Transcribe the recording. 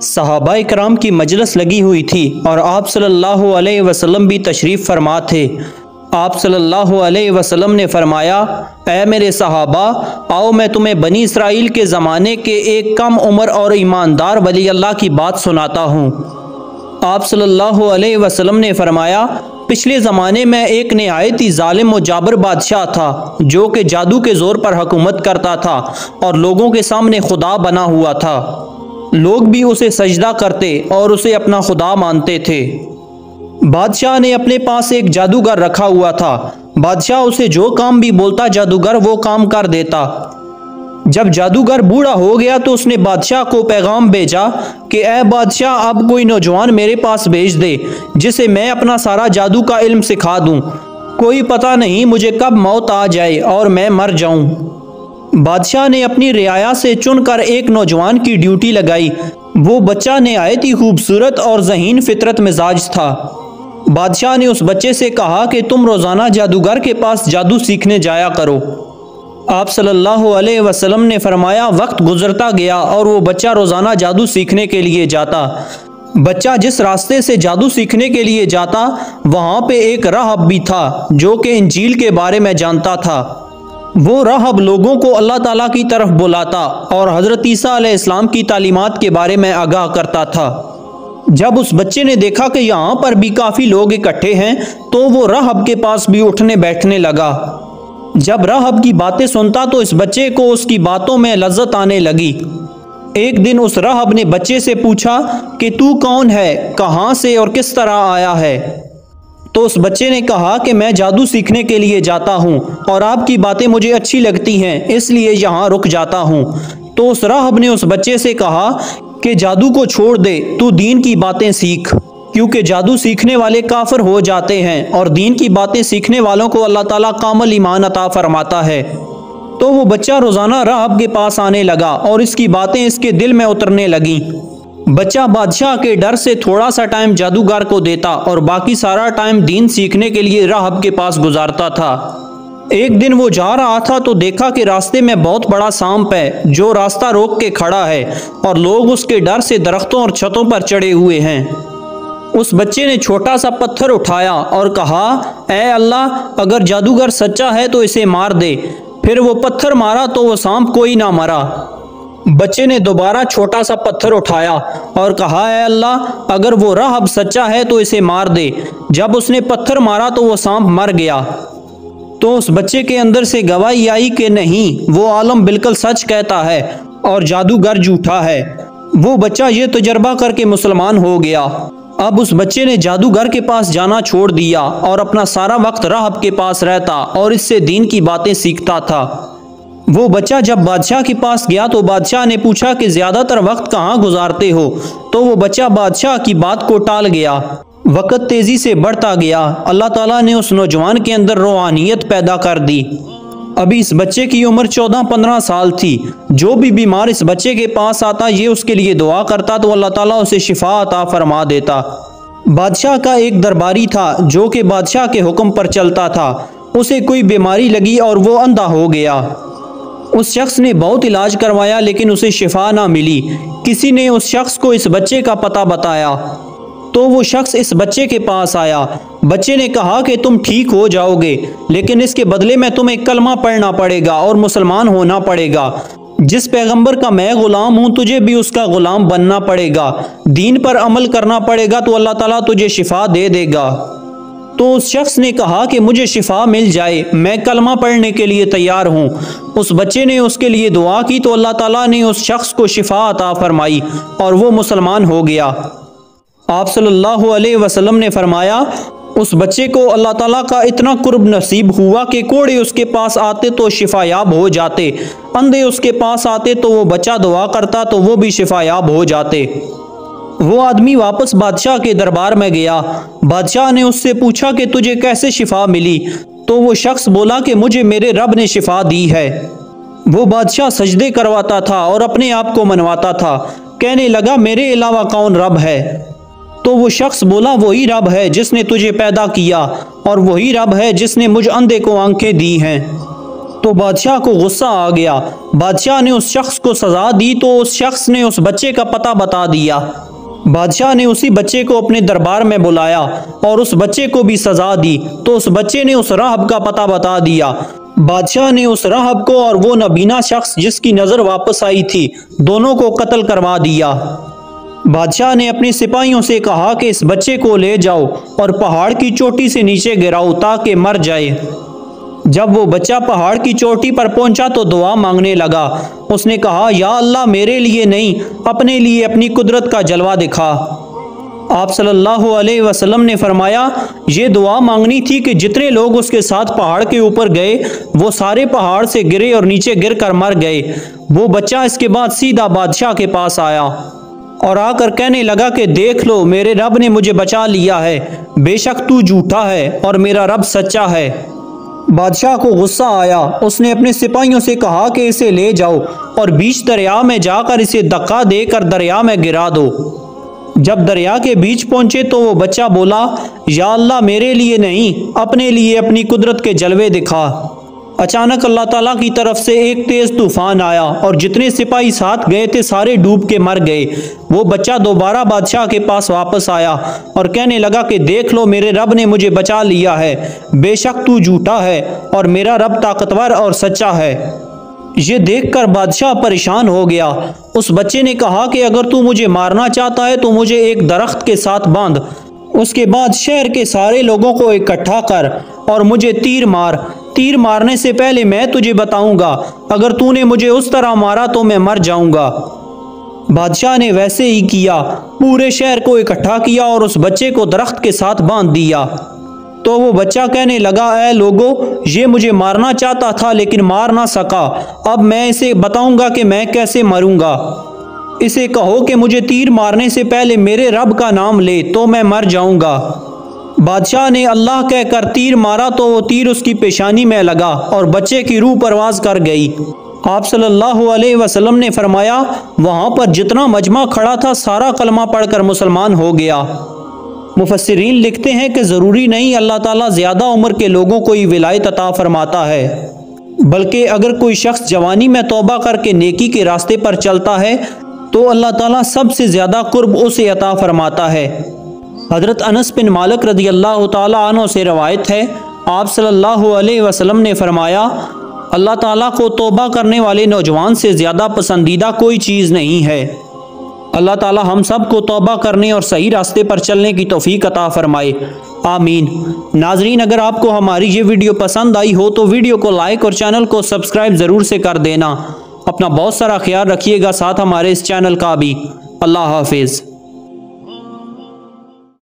सहाबा इकराम की मजलिस लगी हुई थी और आप सल्लल्लाहु अलैहि वसल्लम भी तशरीफ़ फरमा थे। आप सल्लल्लाहु अलैहि वसल्लम ने फरमाया, ऐ मेरे सहाबा, आओ मैं तुम्हें बनी इसराइल के ज़माने के एक कम उम्र और ईमानदार वली अल्लाह की बात सुनाता हूँ। आप सल्लल्लाहु अलैहि वसल्लम ने फरमाया, पिछले ज़माने में एक नहायत ही ज़ालिम व जाबर बादशाह था जो कि जादू के ज़ोर पर हुकूमत करता था और लोगों के सामने खुदा बना हुआ था। लोग भी उसे सजदा करते और उसे अपना खुदा मानते थे। बादशाह ने अपने पास एक जादूगर रखा हुआ था। बादशाह उसे जो काम भी बोलता जादूगर वो काम कर देता। जब जादूगर बूढ़ा हो गया तो उसने बादशाह को पैगाम भेजा कि ए बादशाह, अब कोई नौजवान मेरे पास भेज दे जिसे मैं अपना सारा जादू का इल्म सिखा दूं। कोई पता नहीं मुझे कब मौत आ जाए और मैं मर जाऊं। बादशाह ने अपनी रियाया से चुनकर एक नौजवान की ड्यूटी लगाई। वो बच्चा नहायत ही खूबसूरत और ज़हीन फितरत मिजाज था। बादशाह ने उस बच्चे से कहा कि तुम रोज़ाना जादूगर के पास जादू सीखने जाया करो। आप सल्लल्लाहु अलैहि वसल्लम ने फरमाया, वक्त गुजरता गया और वो बच्चा रोज़ाना जादू सीखने के लिए जाता। बच्चा जिस रास्ते से जादू सीखने के लिए जाता वहाँ पे एक राहब भी था जो कि इंजील के बारे में जानता था। वो राहब लोगों को अल्लाह ताला की तरफ बुलाता और हज़रत ईसा अलैहिस्सलाम की तालीमात के बारे में आगाह करता था। जब उस बच्चे ने देखा कि यहाँ पर भी काफ़ी लोग इकट्ठे हैं तो वो राहब के पास भी उठने बैठने लगा। जब राहब की बातें सुनता तो इस बच्चे को उसकी बातों में लज्जत आने लगी। एक दिन उस राहब ने बच्चे से पूछा कि तू कौन है, कहाँ से और किस तरह आया है। तो उस बच्चे ने कहा कि मैं जादू सीखने के लिए जाता हूँ और आपकी बातें मुझे अच्छी लगती हैं, इसलिए यहाँ रुक जाता हूँ। तो उस राहब ने उस बच्चे से कहा कि जादू को छोड़ दे, तू दीन की बातें सीख, क्योंकि जादू सीखने वाले काफिर हो जाते हैं और दीन की बातें सीखने वालों को अल्लाह ताला कामिल ईमान अता फरमाता है। तो वो बच्चा रोज़ाना राहब के पास आने लगा और इसकी बातें इसके दिल में उतरने लगीं। बच्चा बादशाह के डर से थोड़ा सा टाइम जादूगर को देता और बाकी सारा टाइम दीन सीखने के लिए राहब के पास गुजारता था। एक दिन वो जा रहा था तो देखा कि रास्ते में बहुत बड़ा सांप है जो रास्ता रोक के खड़ा है और लोग उसके डर से दरख्तों और छतों पर चढ़े हुए हैं। उस बच्चे ने छोटा सा पत्थर उठाया और कहा, ऐ अल्लाह, अगर जादूगर सच्चा है तो इसे मार दे। फिर वो पत्थर मारा तो वो सांप कोई ना मरा। बच्चे ने दोबारा छोटा सा पत्थर उठाया और कहा, ऐ अल्लाह, अगर वो राहब सच्चा है तो इसे मार दे। जब उसने पत्थर मारा तो वो सांप मर गया। तो उस बच्चे के अंदर से गवाही आई कि नहीं, वो आलम बिल्कुल सच कहता है और जादूगर झूठा है। वो बच्चा ये तजर्बा करके मुसलमान हो गया। अब उस बच्चे ने जादूगर के पास जाना छोड़ दिया और अपना सारा वक्त राहब के पास रहता और इससे दीन की बातें सीखता था। वो बच्चा जब बादशाह के पास गया तो बादशाह ने पूछा कि ज़्यादातर वक्त कहाँ गुजारते हो। तो वो बच्चा बादशाह की बात को टाल गया। वक्त तेज़ी से बढ़ता गया। अल्लाह ताला ने उस नौजवान के अंदर रूहानियत पैदा कर दी। अभी इस बच्चे की उम्र 14-15 साल थी। जो भी बीमार इस बच्चे के पास आता ये उसके लिए दुआ करता तो अल्लाह ताला उसे शिफा अता फरमा देता। बादशाह का एक दरबारी था जो कि बादशाह के हुक्म पर चलता था। उसे कोई बीमारी लगी और वो अंधा हो गया। उस शख्स ने बहुत इलाज करवाया लेकिन उसे शिफा ना मिली। किसी ने उस शख्स को इस बच्चे का पता बताया तो वो शख्स इस बच्चे के पास आया। बच्चे ने कहा कि तुम ठीक हो जाओगे, लेकिन इसके बदले में तुम्हें कलमा पढ़ना पड़ेगा और मुसलमान होना पड़ेगा। जिस पैगंबर का मैं गुलाम हूँ तुझे भी उसका गुलाम बनना पड़ेगा। दीन पर अमल करना पड़ेगा तो अल्लाह ताला तुझे शिफा दे देगा। तो उस शख्स ने कहा कि मुझे शिफा मिल जाए, मैं कलमा पढ़ने के लिए तैयार हूँ। उस बच्चे ने उसके लिए दुआ की तो अल्लाह ताला ने उस शख्स को शिफा अता फरमाई और वो मुसलमान हो गया। आप सल्लल्लाहु अलैहि वसल्लम ने फरमाया, उस बच्चे को अल्लाह ताला का इतना कुर्ब नसीब हुआ कि कोढ़े उसके पास आते तो शिफायाब हो जाते, अंधे उसके पास आते तो वो बच्चा दुआ करता तो वो भी शिफायाब हो जाते। वो आदमी वापस बादशाह के दरबार में गया। बादशाह ने उससे पूछा कि तुझे कैसे शिफा मिली। तो वो शख्स बोला कि मुझे मेरे रब ने शिफा दी है। वो बादशाह सजदे करवाता था और अपने आप को मनवाता था। कहने लगा, मेरे अलावा कौन रब है? तो वो शख्स बोला, वही रब है जिसने तुझे पैदा किया और वही रब है जिसने मुझ अंधे को आंखें दी हैं। तो बादशाह को गुस्सा आ गया। बादशाह ने उस शख्स को सज़ा दी तो उस शख्स ने उस बच्चे का पता बता दिया। बादशाह ने उसी बच्चे को अपने दरबार में बुलाया और उस बच्चे को भी सज़ा दी तो उस बच्चे ने उस राहब का पता बता दिया। बादशाह ने उस राहब को और वो नबीना शख्स जिसकी नज़र वापस आई थी, दोनों को कत्ल करवा दिया। बादशाह ने अपने सिपाहियों से कहा कि इस बच्चे को ले जाओ और पहाड़ की चोटी से नीचे गिराओ ताकि मर जाए। जब वो बच्चा पहाड़ की चोटी पर पहुंचा तो दुआ मांगने लगा। उसने कहा, या अल्लाह मेरे लिए नहीं, अपने लिए अपनी कुदरत का जलवा दिखा। आप सल्लल्लाहु अलैहि वसल्लम ने फरमाया, ये दुआ मांगनी थी कि जितने लोग उसके साथ पहाड़ के ऊपर गए वो सारे पहाड़ से गिरे और नीचे गिर कर मर गए। वो बच्चा इसके बाद सीधा बादशाह के पास आया और आकर कहने लगा कि देख लो, मेरे रब ने मुझे बचा लिया है, बेशक तू झूठा है और मेरा रब सच्चा है। बादशाह को गुस्सा आया। उसने अपने सिपाहियों से कहा कि इसे ले जाओ और बीच दरिया में जाकर इसे धक्का देकर दरिया में गिरा दो। जब दरिया के बीच पहुंचे तो वो बच्चा बोला, या अल्लाह मेरे लिए नहीं, अपने लिए अपनी कुदरत के जलवे दिखा। अचानक अल्लाह ताला की तरफ से एक तेज तूफान आया और जितने सिपाही साथ गए थे सारे डूब के मर गए। वो बच्चा दोबारा बादशाह के पास वापस आया और कहने लगा कि देख लो, मेरे रब ने मुझे बचा लिया है, बेशक तू झूठा है और मेरा रब ताकतवर और सच्चा है। ये देखकर बादशाह परेशान हो गया। उस बच्चे ने कहा कि अगर तू मुझे मारना चाहता है तो मुझे एक दरख्त के साथ बांध, उसके बाद शहर के सारे लोगों को इकट्ठा कर और मुझे तीर मार। तीर मारने से पहले मैं तुझे बताऊंगा, अगर तूने मुझे उस तरह मारा तो मैं मर जाऊंगा। बादशाह ने वैसे ही किया, पूरे शहर को इकट्ठा किया और उस बच्चे को दरख्त के साथ बांध दिया। तो वो बच्चा कहने लगा, ऐ लोगो, ये मुझे मारना चाहता था लेकिन मार ना सका। अब मैं इसे बताऊंगा कि मैं कैसे मरूंगा। इसे कहो कि मुझे तीर मारने से पहले मेरे रब का नाम ले तो मैं मर जाऊंगा। बादशाह ने अल्लाह कहकर तीर मारा तो वो तीर उसकी पेशानी में लगा और बच्चे की रूह परवाज कर गई। आप सल्लल्लाहु अलैहि वसल्लम ने फरमाया, वहाँ पर जितना मजमा खड़ा था सारा कलमा पढ़कर मुसलमान हो गया। मुफस्सिरीन लिखते हैं कि ज़रूरी नहीं अल्लाह ताला ज़्यादा उम्र के लोगों को ही विलायत अता फरमाता है, बल्कि अगर कोई शख्स जवानी में तौबा करके नेकी के रास्ते पर चलता है तो अल्लाह ताला सबसे ज़्यादा कुर्ब उसे अता फरमाता है। हज़रत अनस बिन मालिक रज़ी अल्लाह ताला अन्हु से रवायत है, आप सल्लल्लाहु अलैहि वसल्लम ने फरमाया, अल्लाह ताला को तौबा करने वाले नौजवान से ज़्यादा पसंदीदा कोई चीज़ नहीं है। अल्लाह ताला हम सब को तौबा करने और सही रास्ते पर चलने की तौफीक अता फरमाए, आमीन। नाजरीन, अगर आपको हमारी ये वीडियो पसंद आई हो तो वीडियो को लाइक और चैनल को सब्सक्राइब ज़रूर से कर देना। अपना बहुत सारा ख्याल रखिएगा, साथ हमारे इस चैनल का भी। अल्लाह हाफिज़।